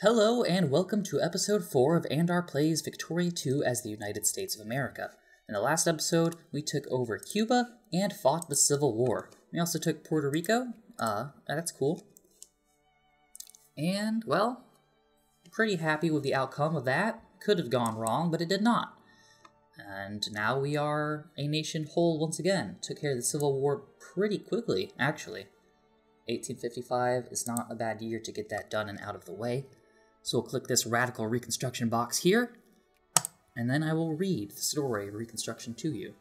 Hello and welcome to episode 4 of Andar Plays Victoria 2 as the United States of America. In the last episode, we took over Cuba and fought the Civil War. We also took Puerto Rico. That's cool. And, well, pretty happy with the outcome of that. Could have gone wrong, but it did not. And now we are a nation whole once again. Took care of the Civil War pretty quickly, actually. 1855 is not a bad year to get that done and out of the way. So we'll click this radical reconstruction box here, and then I will read the story of Reconstruction to you.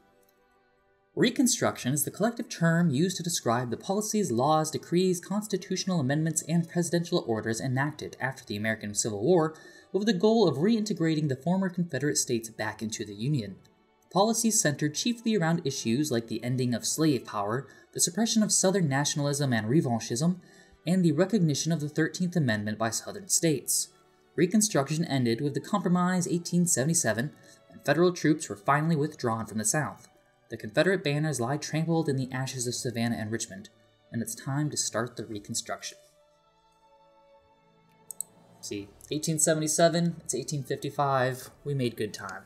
Reconstruction is the collective term used to describe the policies, laws, decrees, constitutional amendments, and presidential orders enacted after the American Civil War with the goal of reintegrating the former Confederate states back into the Union. Policies centered chiefly around issues like the ending of slave power, the suppression of Southern nationalism and revanchism, and the recognition of the 13th Amendment by Southern states. Reconstruction ended with the Compromise 1877, and federal troops were finally withdrawn from the South. The Confederate banners lie trampled in the ashes of Savannah and Richmond, and it's time to start the Reconstruction. See, 1877, it's 1855, we made good time.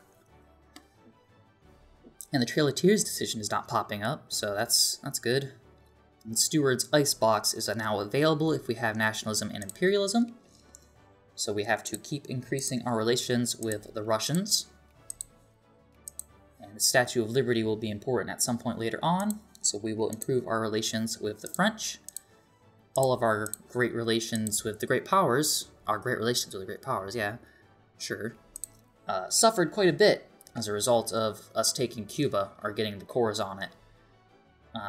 And the Trail of Tears decision is not popping up, so that's good. And Steward's Icebox is now available if we have nationalism and imperialism. So we have to keep increasing our relations with the Russians. And the Statue of Liberty will be important at some point later on, so we will improve our relations with the French. All of our great relations with the great powers, yeah, sure, suffered quite a bit as a result of us taking Cuba or getting the cores on it.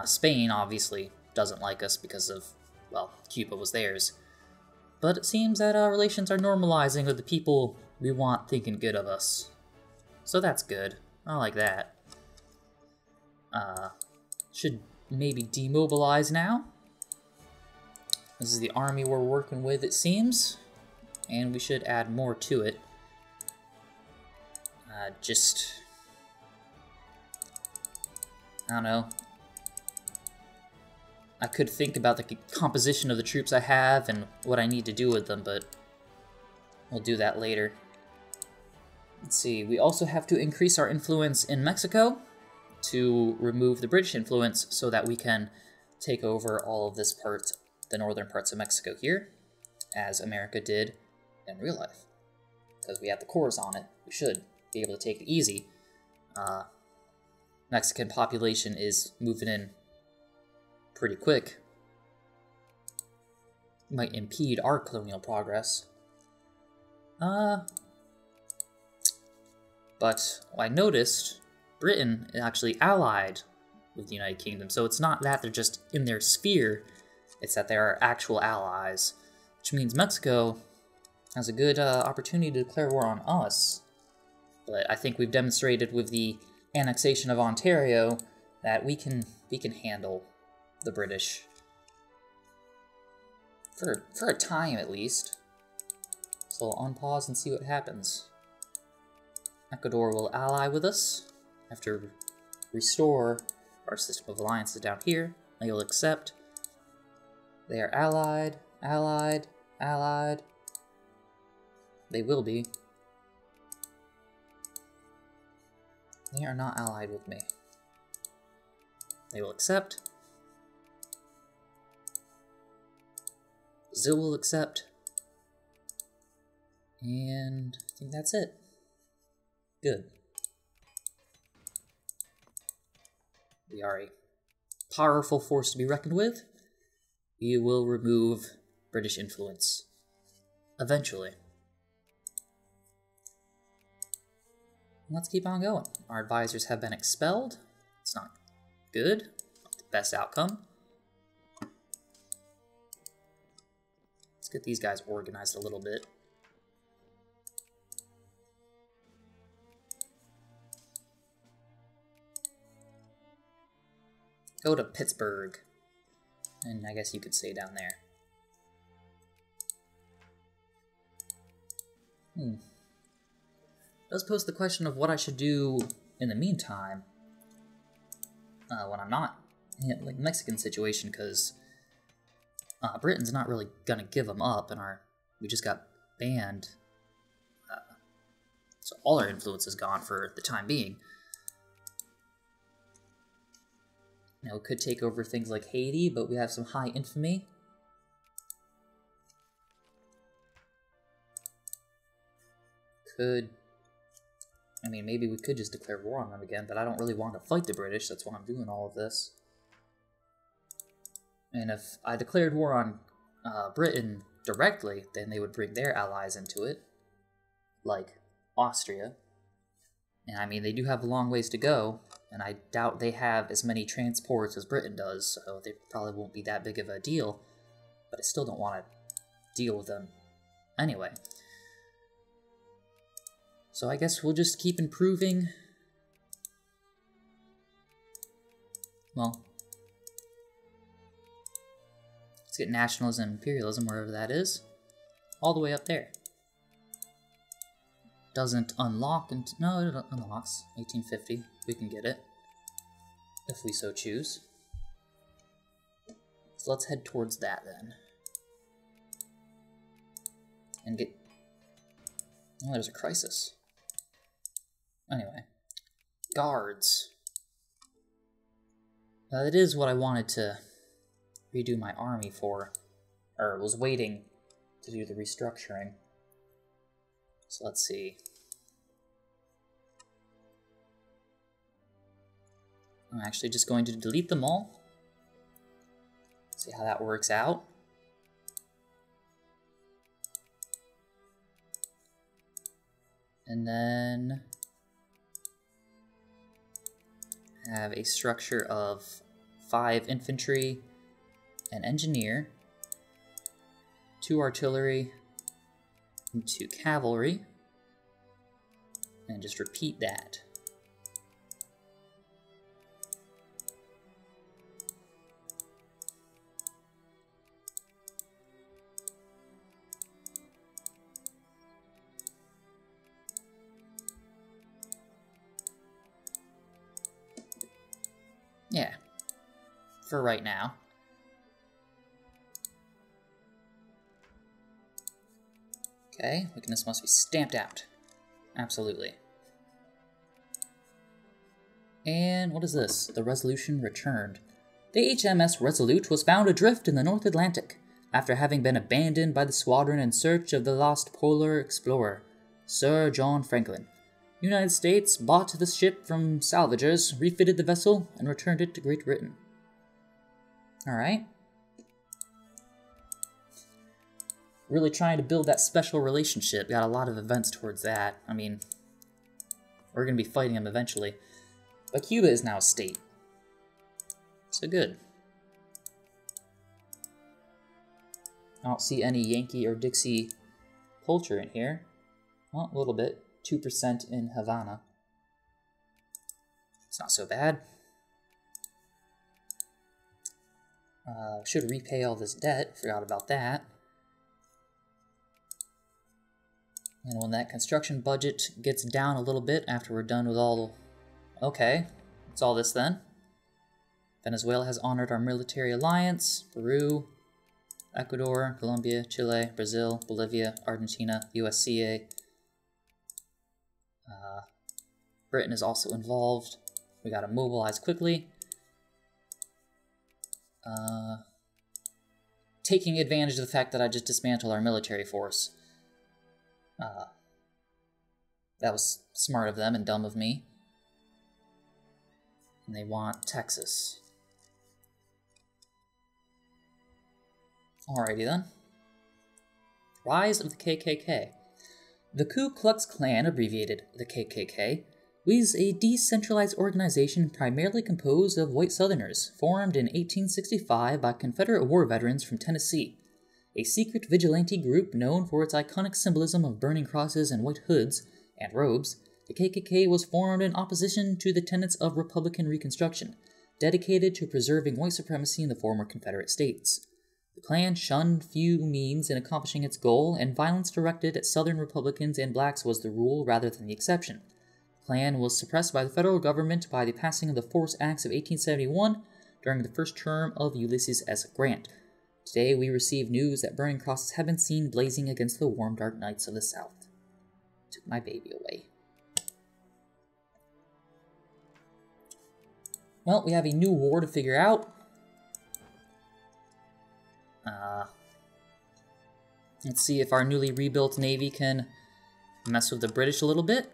Spain, obviously, doesn't like us because of, well, Cuba was theirs. But it seems that our relations are normalizing with the people we want thinking good of us. So that's good. I like that. Should maybe demobilize now. This is the army we're working with, it seems. And we should add more to it. I don't know. I could think about the composition of the troops I have and what I need to do with them, but we'll do that later. Let's see, we also have to increase our influence in Mexico to remove the British influence so that we can take over all of this part, the northern parts of Mexico here, as America did in real life. Because we have the cores on it, we should be able to take it easy. Mexican population is moving in pretty quick. Might impede our colonial progress. But I noticed Britain actually allied with the United Kingdom, so it's not that they're just in their sphere, it's that they are actual allies, which means Mexico has a good opportunity to declare war on us. But I think we've demonstrated with the annexation of Ontario that we can handle the British. For a time, at least. So I'll unpause and see what happens. Ecuador will ally with us. Have to restore our system of alliances down here. They will accept. They are allied, allied, allied. They will be. They are not allied with me. They will accept. Brazil will accept. And I think that's it. Good. We are a powerful force to be reckoned with. We will remove British influence. Eventually. Let's keep on going. Our advisors have been expelled. It's not good. Not the best outcome. Let's get these guys organized a little bit. Go to Pittsburgh. And I guess you could say down there. Does pose the question of what I should do in the meantime when I'm not in like Mexican situation, because Britain's not really gonna give them up, and we just got banned. So all our influence is gone for the time being. Now, we could take over things like Haiti, but we have some high infamy. I mean, maybe we could just declare war on them again, but I don't really want to fight the British, that's why I'm doing all of this. And if I declared war on Britain directly, then they would bring their allies into it, like Austria. And I mean, they do have a long ways to go, and I doubt they have as many transports as Britain does, so they probably won't be that big of a deal, but I still don't want to deal with them anyway. So I guess we'll just keep improving. Well, let's get nationalism and imperialism, wherever that is, all the way up there. Doesn't unlock, no, it unlocks, 1850, we can get it, if we so choose. So let's head towards that then. And get, oh, there's a crisis. Anyway, guards. That is what I wanted to redo my army for, or was waiting to do the restructuring. So let's see. I'm actually just going to delete them all. See how that works out. And then have a structure of 5 infantry, an engineer, 2 artillery, and 2 cavalry, and just repeat that. Yeah, for right now. Okay, weakness must be stamped out. Absolutely. And what is this? The Resolution returned. The HMS Resolute was found adrift in the North Atlantic, after having been abandoned by the squadron in search of the lost polar explorer, Sir John Franklin. United States bought the ship from salvagers, refitted the vessel, and returned it to Great Britain. Alright. Really trying to build that special relationship. Got a lot of events towards that. I mean, we're going to be fighting them eventually. But Cuba is now a state. So good. I don't see any Yankee or Dixie culture in here. Well, a little bit. 2% in Havana. It's not so bad. Should repay all this debt. Forgot about that. And when that construction budget gets down a little bit after we're done with all... Okay, what's all this then? Venezuela has honored our military alliance. Peru, Ecuador, Colombia, Chile, Brazil, Bolivia, Argentina, USCA. Britain is also involved. We gotta mobilize quickly. Taking advantage of the fact that I just dismantled our military force. That was smart of them and dumb of me. And they want Texas. Alrighty then. Rise of the KKK. The Ku Klux Klan, abbreviated the KKK, was a decentralized organization primarily composed of white Southerners, formed in 1865 by Confederate war veterans from Tennessee. A secret vigilante group known for its iconic symbolism of burning crosses and white hoods and robes, the KKK was formed in opposition to the tenets of Republican Reconstruction, dedicated to preserving white supremacy in the former Confederate states. The Klan shunned few means in accomplishing its goal, and violence directed at Southern Republicans and blacks was the rule rather than the exception. The Klan was suppressed by the federal government by the passing of the Force Acts of 1871 during the first term of Ulysses S. Grant. Today we received news that burning crosses have been seen blazing against the warm dark nights of the south. Took my baby away. Well, we have a new war to figure out. Let's see if our newly rebuilt navy can mess with the British a little bit.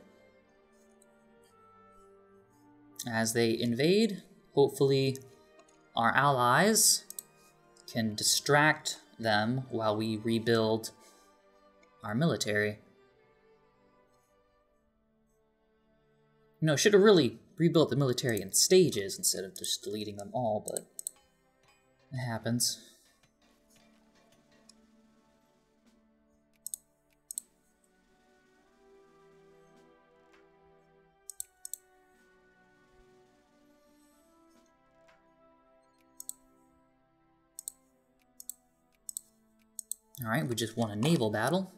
As they invade, hopefully our allies can distract them while we rebuild our military. No, should have really rebuilt the military in stages instead of just deleting them all, but it happens. Alright, we just won a naval battle.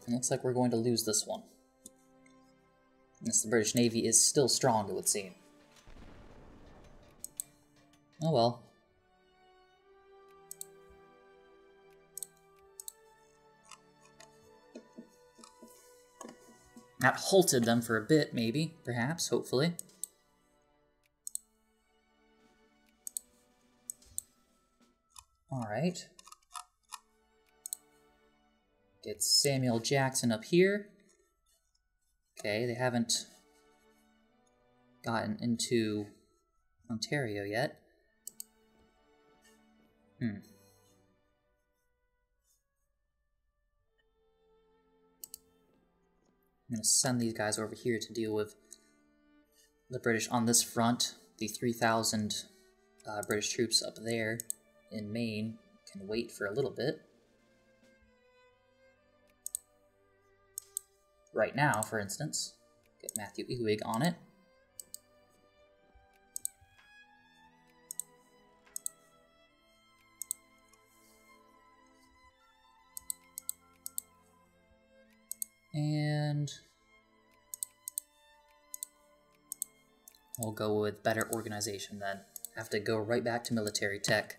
It looks like we're going to lose this one. Yes, the British Navy is still strong, it would seem. Oh well. That halted them for a bit, maybe, perhaps, hopefully. Alright. Get Samuel Jackson up here. Okay, they haven't gotten into Ontario yet. I'm going to send these guys over here to deal with the British on this front. The 3,000 British troops up there in Maine can wait for a little bit. Right now, for instance, get Matthew Ewig on it. And we'll go with better organization then. Have to go right back to military tech.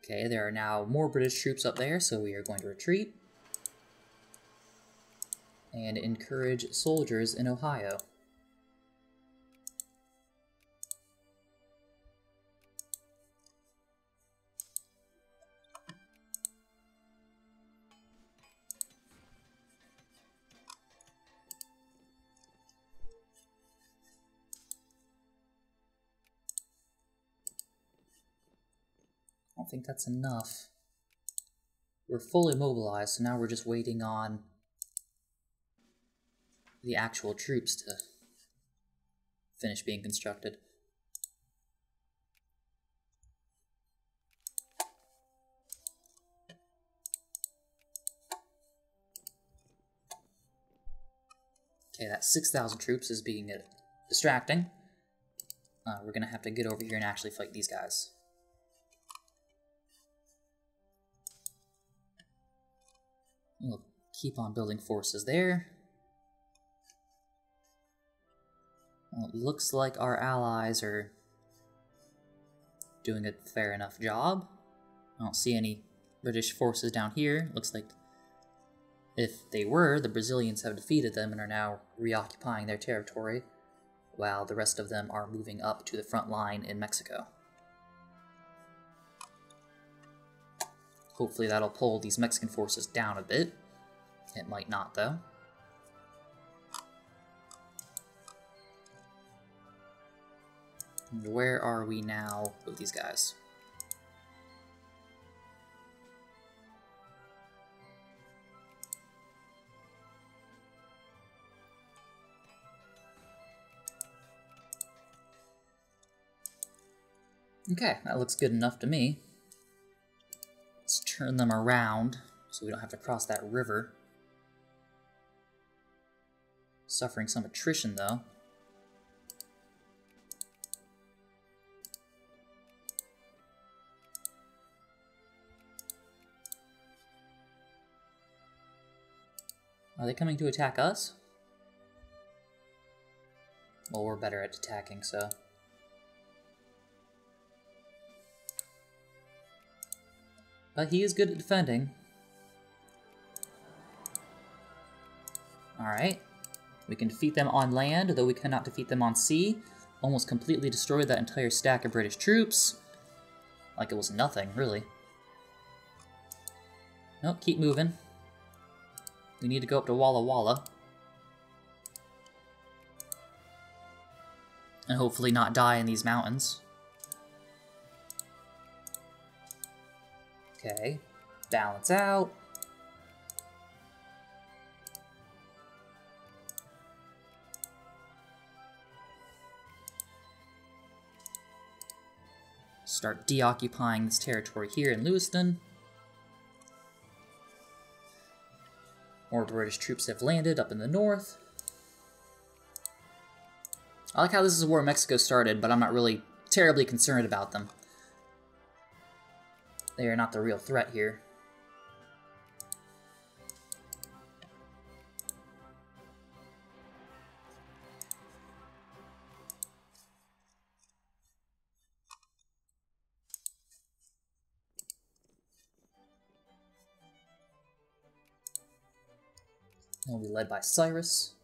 Okay, there are now more British troops up there, so we are going to retreat. And encourage soldiers in Ohio. I don't think that's enough. We're fully mobilized, so now we're just waiting on the actual troops to finish being constructed. Okay, that 6,000 troops is being distracting. We're gonna have to get over here and actually fight these guys. We'll keep on building forces there. Well, it looks like our allies are doing a fair enough job. I don't see any British forces down here. Looks like if they were, the Brazilians have defeated them and are now reoccupying their territory, while the rest of them are moving up to the front line in Mexico. Hopefully that'll pull these Mexican forces down a bit. It might not, though. And where are we now with these guys? Okay, that looks good enough to me. Let's turn them around so we don't have to cross that river. Suffering some attrition, though. Are they coming to attack us? Well, we're better at attacking, so... But he is good at defending. Alright. We can defeat them on land, though we cannot defeat them on sea. Almost completely destroyed that entire stack of British troops. Like it was nothing, really. Nope, keep moving. We need to go up to Walla Walla. And hopefully not die in these mountains. Okay, balance out. Start deoccupying this territory here in Lewiston. More British troops have landed up in the north. I like how this is where Mexico started, but I'm not really terribly concerned about them. They are not the real threat here. We'll be led by Cyrus.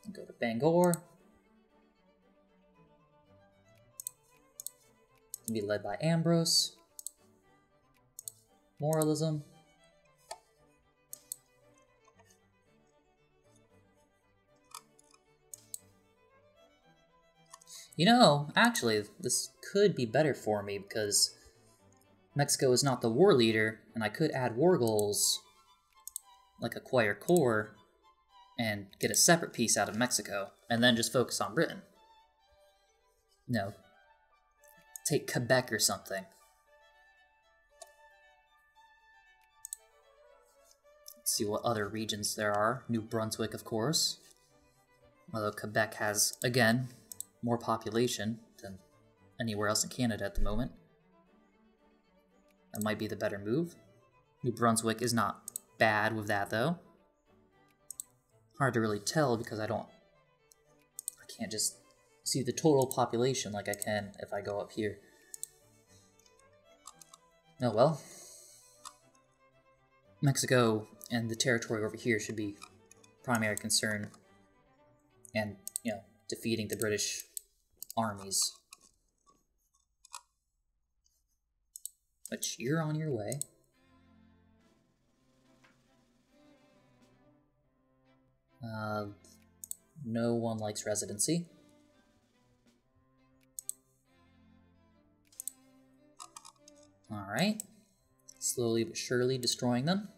And go to Bangor. We'll be led by Ambrose. Moralism. You know, actually, this could be better for me because Mexico is not the war leader, and I could add war goals, like acquire core, and get a separate piece out of Mexico, and then just focus on Britain. No. Take Quebec or something. Let's see what other regions there are. New Brunswick, of course. Although Quebec has, again, more population than anywhere else in Canada at the moment. That might be the better move. New Brunswick is not bad with that, though. Hard to really tell because I can't just see the total population like I can if I go up here. Oh well. Mexico and the territory over here should be primary concern. And, you know, defeating the British armies. But you're on your way. No one likes residency. Alright. Slowly but surely destroying them.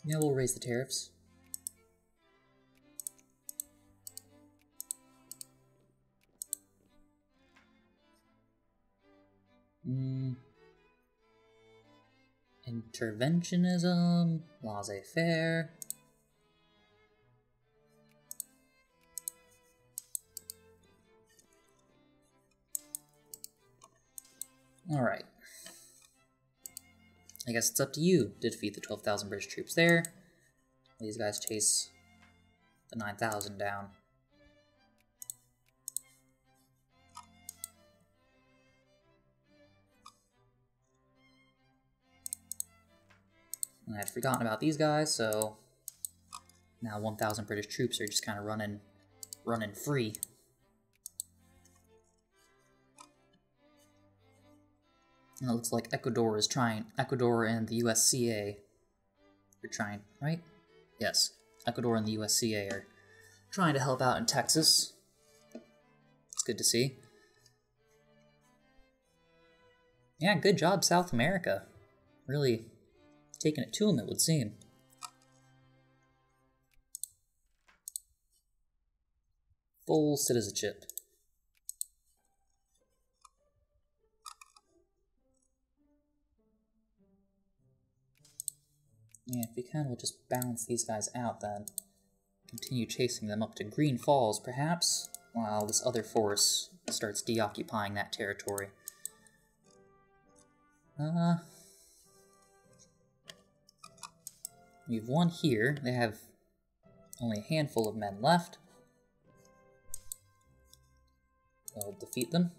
Yeah, we'll raise the tariffs. Interventionism, laissez-faire. Alright. I guess it's up to you to defeat the 12,000 British troops there. These guys chase the 9,000 down. And I had forgotten about these guys, so now 1,000 British troops are just kind of running free. And it looks like Ecuador and the USCA are trying, right? Yes, Ecuador and the USCA are trying to help out in Texas. It's good to see. Yeah, good job, South America. Really taking it to them, it would seem. Full citizenship. Yeah, if we can, we'll just balance these guys out then. Continue chasing them up to Green Falls, perhaps, while this other force starts deoccupying that territory. We have one here. They have only a handful of men left. We'll defeat them.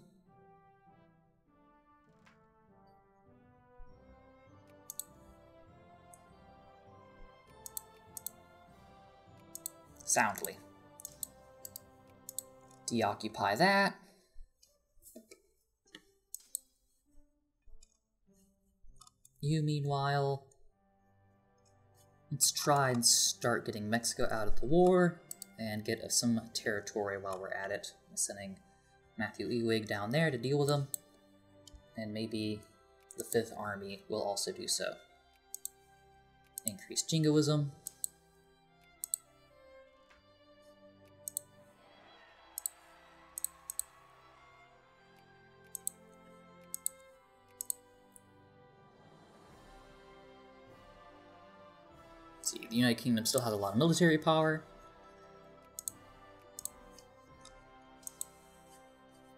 Soundly. Deoccupy that. You, meanwhile, let's try and start getting Mexico out of the war and get some territory while we're at it. Sending Matthew Ewig down there to deal with them, and maybe the 5th Army will also do so. Increase jingoism. See, the United Kingdom still has a lot of military power.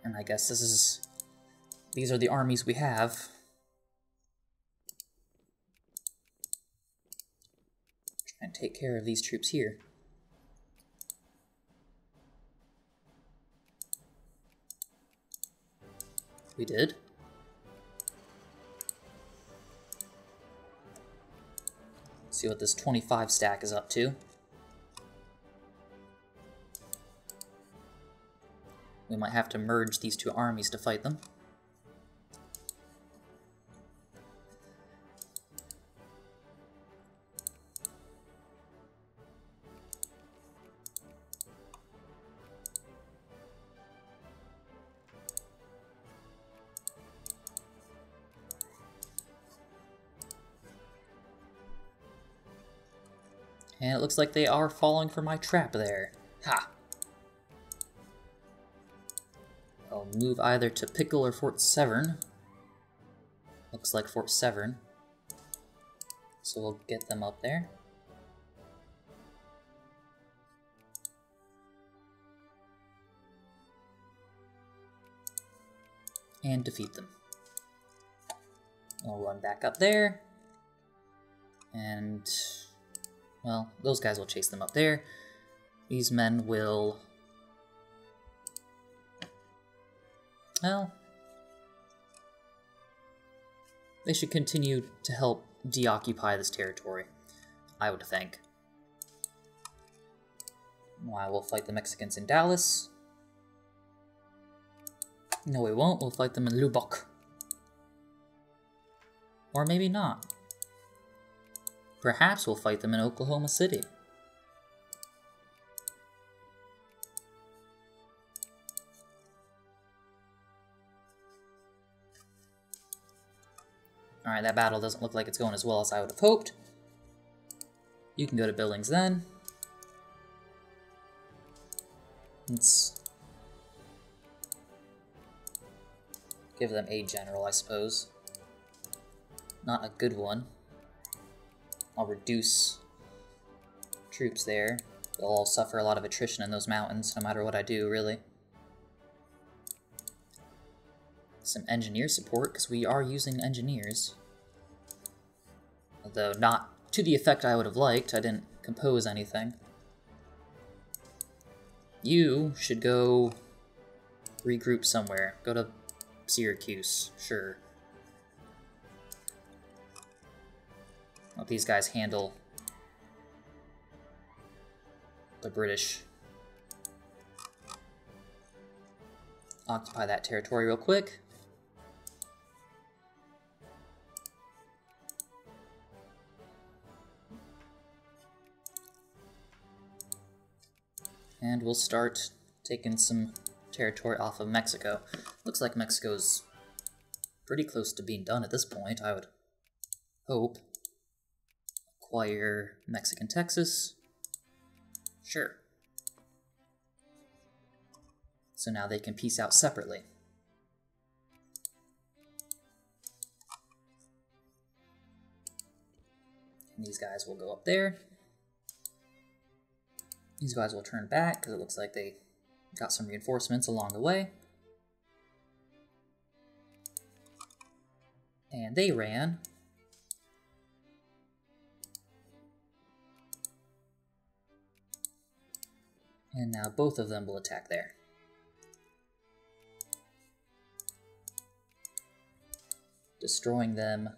And I guess these are the armies we have. Try and take care of these troops here. We did. See what this 25 stack is up to. We might have to merge these two armies to fight them. And it looks like they are falling for my trap there. Ha! I'll move either to Pickle or Fort Severn. Looks like Fort Severn. So we'll get them up there. And defeat them. We'll run back up there. And, well, those guys will chase them up there. These men will... well, they should continue to help deoccupy this territory, I would think. Why, we'll fight the Mexicans in Dallas. No, we won't. We'll fight them in Lubbock. Or maybe not. Perhaps we'll fight them in Oklahoma City. Alright, that battle doesn't look like it's going as well as I would have hoped. You can go to Billings then. Let's give them a general, I suppose. Not a good one. I'll reduce troops there. They'll all suffer a lot of attrition in those mountains, no matter what I do, really. Some engineer support, because we are using engineers. Although not to the effect I would have liked. I didn't compose anything. You should go regroup somewhere. Go to Syracuse, sure. Let these guys handle the British. Occupy that territory real quick. And we'll start taking some territory off of Mexico. Looks like Mexico's pretty close to being done at this point, I would hope. Acquire Mexican Texas. Sure. So now they can peace out separately. And these guys will go up there. These guys will turn back, because it looks like they got some reinforcements along the way. And they ran. And now both of them will attack there. destroying them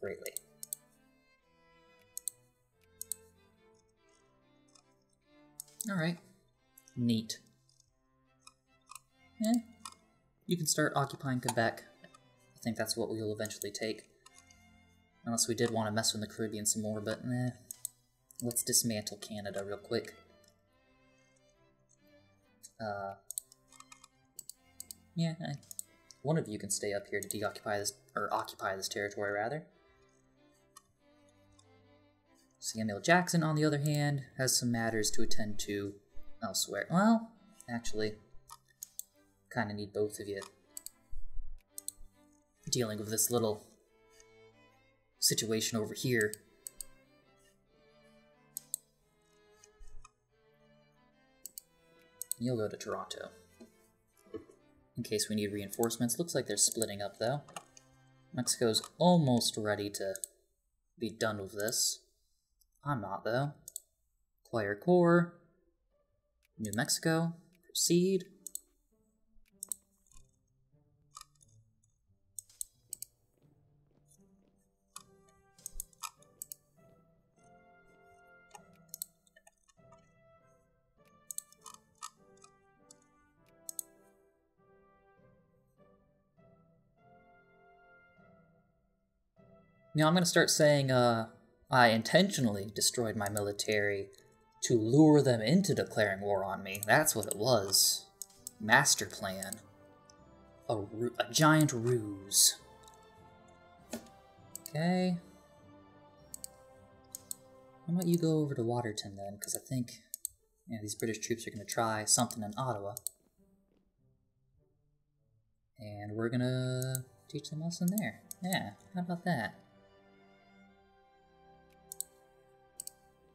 greatly. Alright. Neat. You can start occupying Quebec. I think that's what we will eventually take. Unless we did want to mess with the Caribbean some more, but let's dismantle Canada real quick. Yeah, one of you can stay up here to deoccupy this, or occupy this territory, rather. Samuel Jackson, on the other hand, has some matters to attend to elsewhere. Well, actually, kind of need both of you dealing with this little situation over here. You'll go to Toronto. In case we need reinforcements. Looks like they're splitting up, though. Mexico's almost ready to be done with this. I'm not, though. Acquire core. New Mexico. Proceed. Now I'm going to start saying, I intentionally destroyed my military to lure them into declaring war on me. That's what it was. Master plan. A giant ruse. Okay. Why don't you go over to Waterton then? Because I think these British troops are going to try something in Ottawa. And we're going to teach them a lesson there. Yeah, how about that?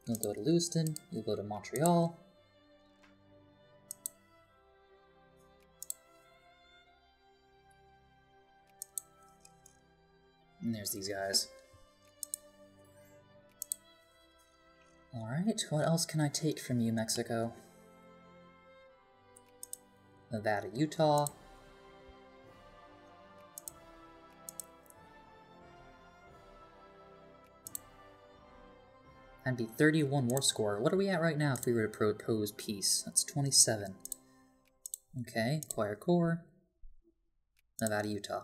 You'll go to Lewiston, you'll go to Montreal. And there's these guys. Alright, what else can I take from you, Mexico? Nevada, Utah. That'd be 31 war score. What are we at right now if we were to propose peace? That's 27. Okay, acquire core. Nevada, Utah.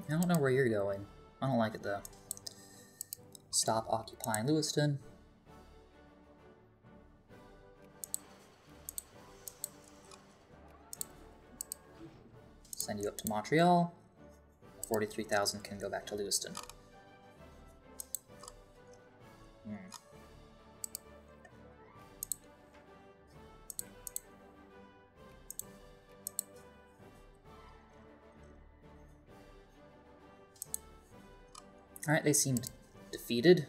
I don't know where you're going. I don't like it though. Stop occupying Lewiston. Send you up to Montreal. 43,000 can go back to Lewiston. Alright, they seemed defeated.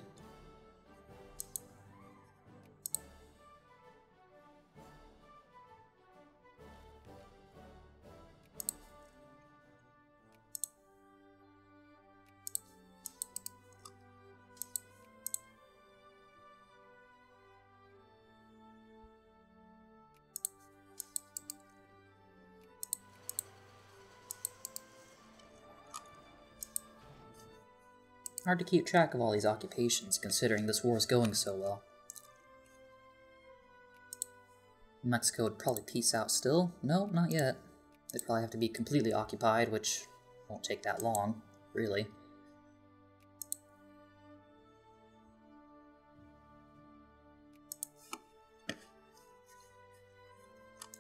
Hard to keep track of all these occupations, considering this war is going so well. Mexico would probably peace out still. No, not yet. They'd probably have to be completely occupied, which won't take that long, really.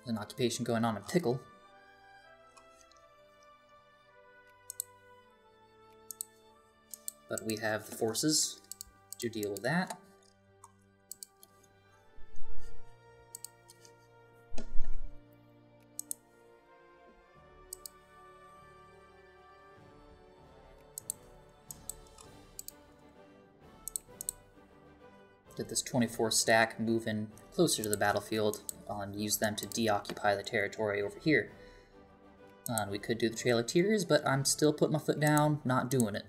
There's an occupation going on in Pickle. But we have the forces to deal with that. get this 24 stack moving closer to the battlefield and use them to deoccupy the territory over here. We could do the Trail of Tears, but I'm still putting my foot down, not doing it.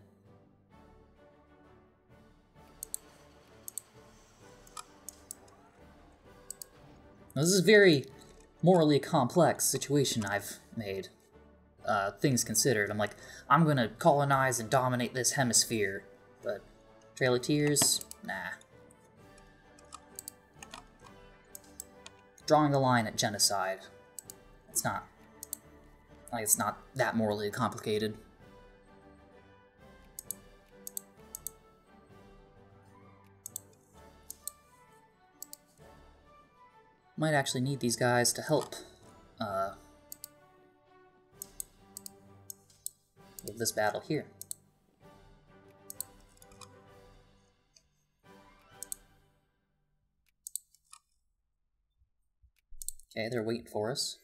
Now, this is a very morally complex situation I've made. Things considered. I'm like, I'm gonna colonize and dominate this hemisphere, but Trail of Tears? Nah. Drawing the line at genocide. It's not that morally complicated. Might actually need these guys to help with this battle here. Okay, they're waiting for us.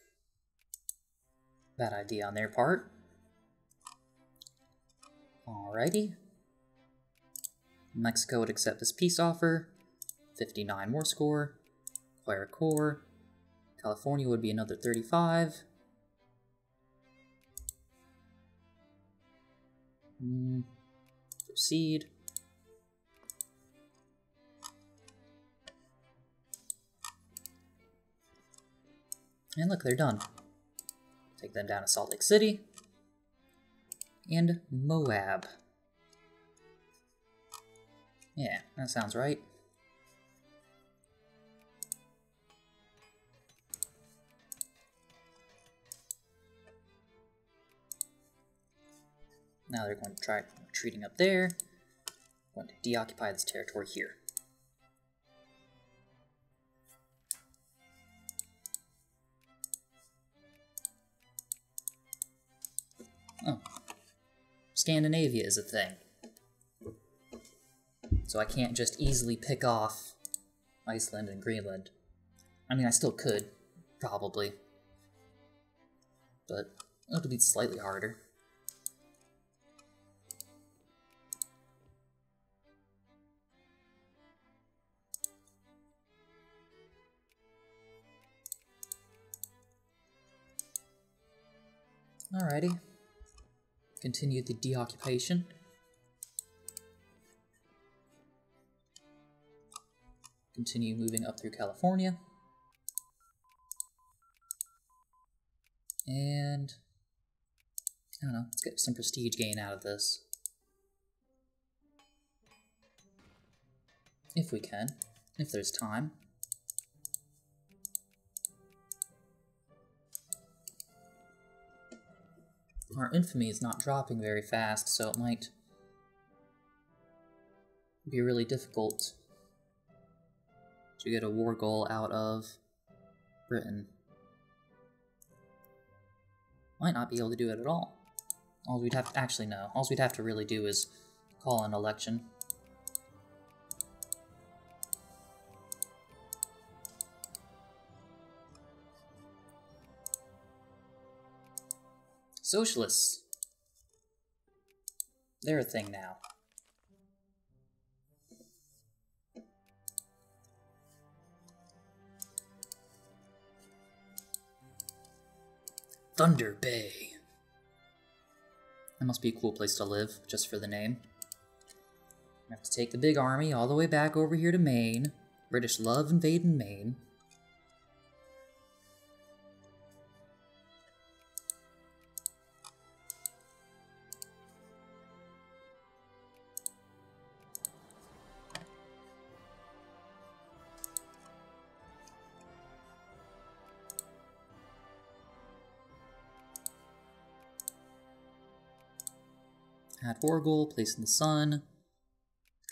Bad idea on their part. Alrighty. Mexico would accept this peace offer. 59 more score. Acquire a core. California would be another 35. Proceed. And look, they're done. Take them down to Salt Lake City. And Moab. Yeah, that sounds right. Now they're going to try retreating up there. Going to deoccupy this territory here. Oh. Scandinavia is a thing. So I can't just easily pick off Iceland and Greenland. I mean, I still could, probably. But it'll be slightly harder. Alrighty. Continue the deoccupation. Continue moving up through California. And I don't know, let's get some prestige gain out of this. If we can, if there's time. Our infamy is not dropping very fast, so it might be really difficult to get a war goal out of Britain. Might not be able to do it at all. All we'd have to actually no. All we'd have to really do is call an election. Socialists. They're a thing now. Thunder Bay. That must be a cool place to live, just for the name. I have to take the big army all the way back over here to Maine. British love invading Maine. Add war goal, place in the sun.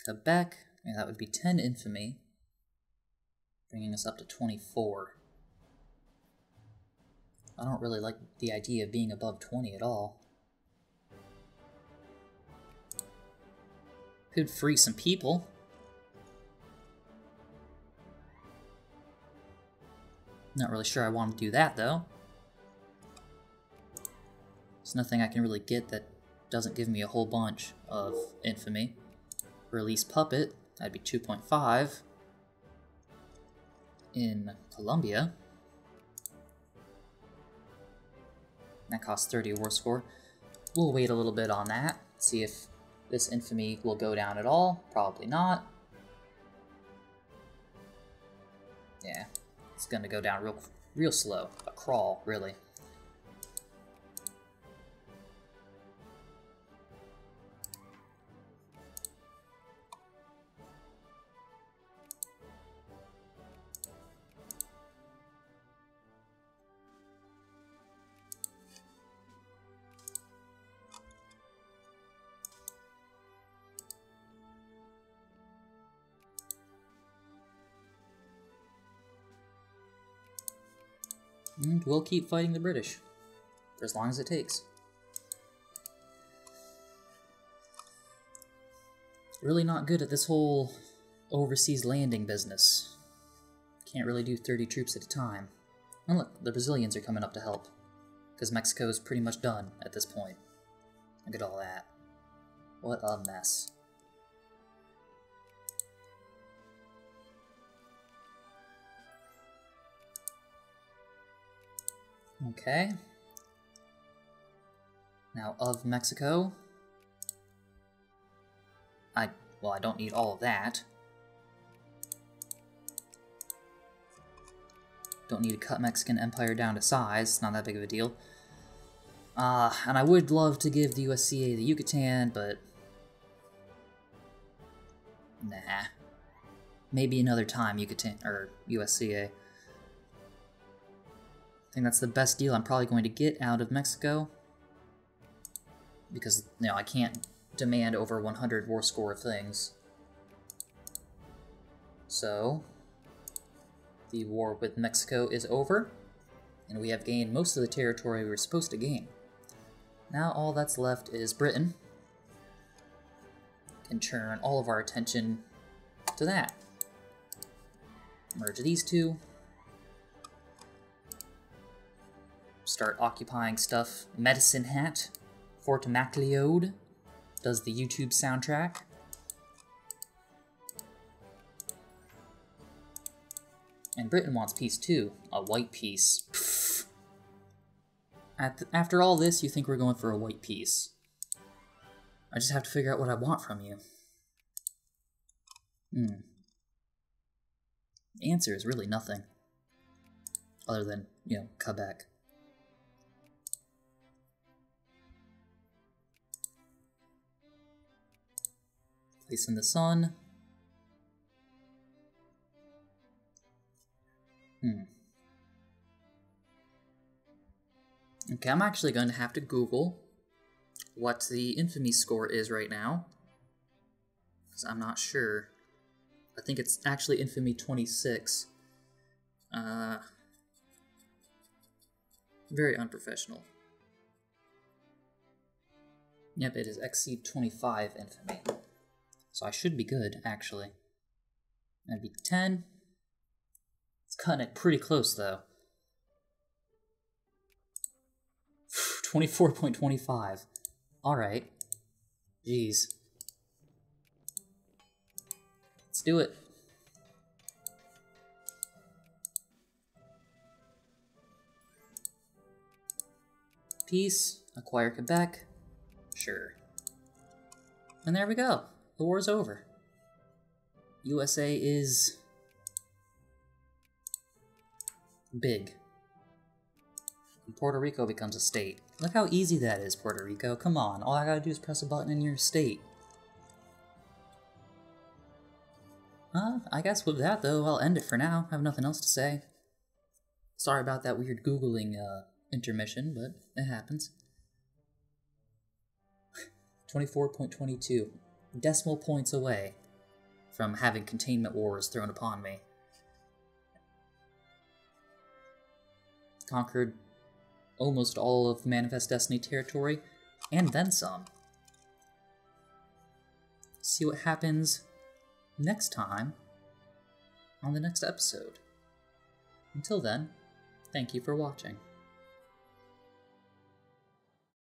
Quebec, yeah, that would be 10 infamy. Bringing us up to 24. I don't really like the idea of being above 20 at all. Could free some people. Not really sure I want to do that, though. There's nothing I can really get that doesn't give me a whole bunch of infamy. Release Puppet, that'd be 2.5. in Colombia. That costs 30 war score. We'll wait a little bit on that, see if this infamy will go down at all. Probably not. Yeah, it's gonna go down real slow. A crawl, really. And we'll keep fighting the British for as long as it takes. Really not good at this whole overseas landing business. Can't really do 30 troops at a time. And look, the Brazilians are coming up to help, because Mexico's pretty much done at this point. Look at all that. What a mess. Okay. Now, of Mexico, I don't need all of that. Don't need to cut Mexican Empire down to size, it's not that big of a deal. And I would love to give the USCA the Yucatan, but nah. Maybe another time, Yucatan, or USCA. I think that's the best deal I'm probably going to get out of Mexico. Because, you know, I can't demand over 100 war score of things. So, the war with Mexico is over, and we have gained most of the territory we were supposed to gain. Now all that's left is Britain. Can turn all of our attention to that. Merge these two. Start occupying stuff. Medicine Hat. Fort Macleod does the YouTube soundtrack. And Britain wants peace too. A white peace. After all this, you think we're going for a white peace. I just have to figure out what I want from you. The answer is really nothing. Other than, you know, Quebec. Place in the sun. Okay, I'm actually going to have to Google what the infamy score is right now, because I'm not sure. I think it's actually infamy 26. Very unprofessional. Yep, it is exceed 25 infamy. So I should be good, actually. That'd be 10. It's cutting it pretty close, though. 24.25. Alright. Jeez. Let's do it. Peace. Acquire Quebec. Sure. And there we go. The war's over. USA is big. And Puerto Rico becomes a state. Look how easy that is, Puerto Rico. Come on, all I gotta do is press a button and you're a state. I guess with that, though, I'll end it for now. I have nothing else to say. Sorry about that weird Googling intermission, but it happens. 24.22. Decimal points away from having containment wars thrown upon me. Conquered almost all of Manifest Destiny territory, and then some. See what happens next time on the next episode. Until then, thank you for watching.